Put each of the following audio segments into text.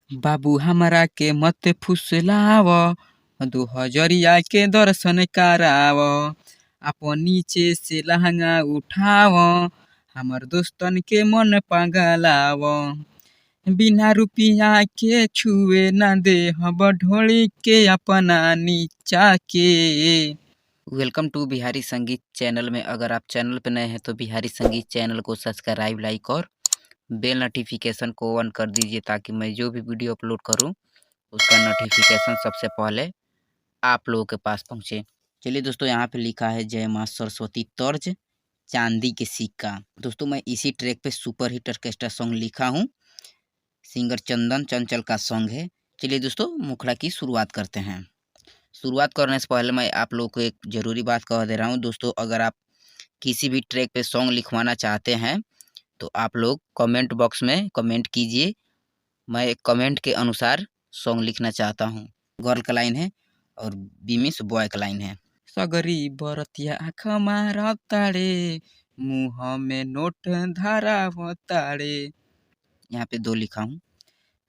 बाबू हमरा के मत फुसलाव, 2000 के दर्शन कराव। अपन नीचे से लहंगा उठाव, हमर दोस्तन के मन पगलाव। बिना रुपया के छुए ना दे हब ढोली के अपना नीचा के। वेलकम टू बिहारी संगीत चैनल में। अगर आप चैनल पे नए हैं तो बिहारी संगीत चैनल को सब्सक्राइब, लाइक और बेल नोटिफिकेशन को ऑन कर दीजिए ताकि मैं जो भी वीडियो अपलोड करूं उसका नोटिफिकेशन सबसे पहले आप लोगों के पास पहुंचे। चलिए दोस्तों, यहाँ पे लिखा है जय माँ सरस्वती तर्ज चांदी के सिक्का। दोस्तों, मैं इसी ट्रैक पे सुपर हिट ऑर्केस्ट्रा सॉन्ग लिखा हूँ। सिंगर चंदन चंचल का सॉन्ग है। चलिए दोस्तों, मुखड़ा की शुरुआत करते हैं। शुरुआत करने से पहले मैं आप लोगों को एक ज़रूरी बात कह दे रहा हूँ। दोस्तों, अगर आप किसी भी ट्रैक पे सॉन्ग लिखवाना चाहते हैं तो आप लोग कमेंट बॉक्स में कमेंट कीजिए। मैं एक कमेंट के अनुसार सॉन्ग लिखना चाहता हूँ। गर्ल का लाइन है और बीमिस बॉय का लाइन है। सगरी बरतिया आँख मारताड़े, मुँह में नोट धरावताड़े। यहाँ पे 2 लिखा हूँ।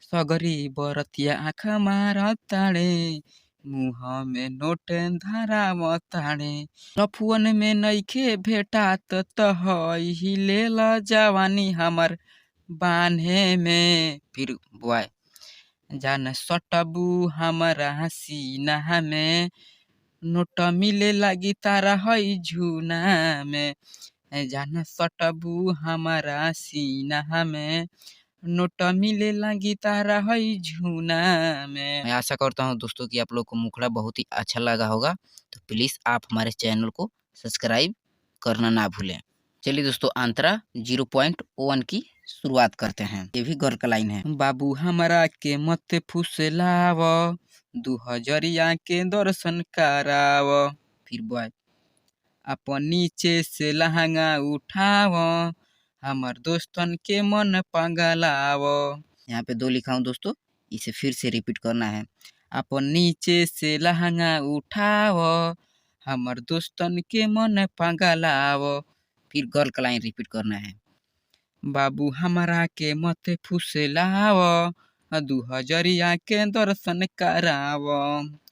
सगरी बरतिया आँख मारताड़े, मुँह में नोट धरावताड़े। लफुअन में नइखे भेटात त हई लेल जवानी हमर बान्हे में। फिर बॉय, जान सटबू हमरा सीना में, नोट मिले लगी तारा हई झूना में। जान सटबू हमारा सीना में, नोट मिले लगी तारा हई झूना में। मैं आशा करता हूँ दोस्तों कि आप लोग को मुखड़ा बहुत ही अच्छा लगा होगा। तो प्लीज़ आप हमारे चैनल को सब्सक्राइब करना ना भूलें। चलिए दोस्तों, अंतरा 0.1 की शुरुआत करते हैं। ये भी गर्ल का लाइन है। बाबू हमरा के मत फुसलाव, 2000 के दर्शन कराव। फिर बॉय, अपन नीचे से लहंगा उठाव, हमर दोस्तन के मन पगलाव। यहाँ पे 2 लिखा हूँ दोस्तों, इसे फिर से रिपीट करना है। अपन नीचे से लहंगा उठाव, हमर दोस्तन के मन पगलाव। फिर गर्ल का लाइन रिपीट करना है। बाबू हमरा के मत फुसलाव, 2000 के दर्शन कराव।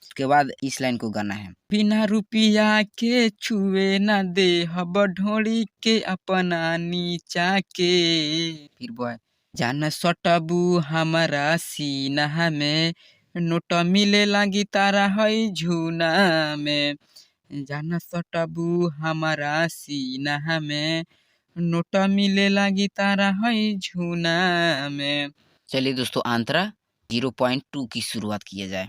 उसके बाद इस लाइन को गाना है। बिना रुपया के छुए ना दे हब ढोली के अपना नीचा के। फिर बॉय, जान सटबू हमारा सीना में, नोट मिले लगी तारा हई झूना में। जान सटबू हमारा सीना में, नोट मिले लगी तारा हई झूना में। चलिए दोस्तों, अंतरा 0.2 की शुरुआत किया जाए।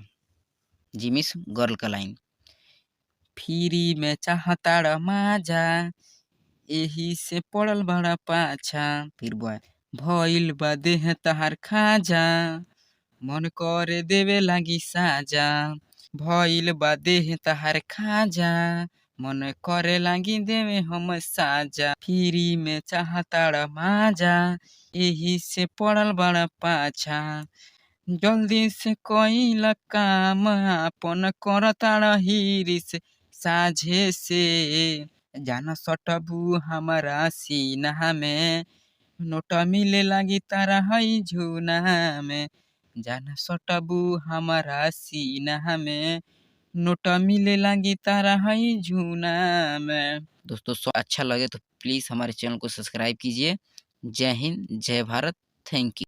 जिमिस गर्ल का लाइन। फ्री में चाहताड़ माजा, एही से पड़ल बड़ा पाछा। फिर बॉय, भइल बा देह तहार खाजा, मन करे देवे लागी साजा। भइल बा देह तहार खाजा, मन करे लागी देवे हम साजा। फ्री में चाहताड़ माजा, एही से पड़ल बड़ा पाछा। जल्दी से कइल काम आपन करताड़ हिरिस साझे से। जाना सटबू हमारा सीना में, नोट मिले लगी तारा हई झूना में। जाना सटबू हमारा सीना में, नोट मिले लगी तारा हई झूना में। दोस्तों, अच्छा लगे तो प्लीज़ हमारे चैनल को सब्सक्राइब कीजिए। जय हिंद, जय भारत, थैंक यू।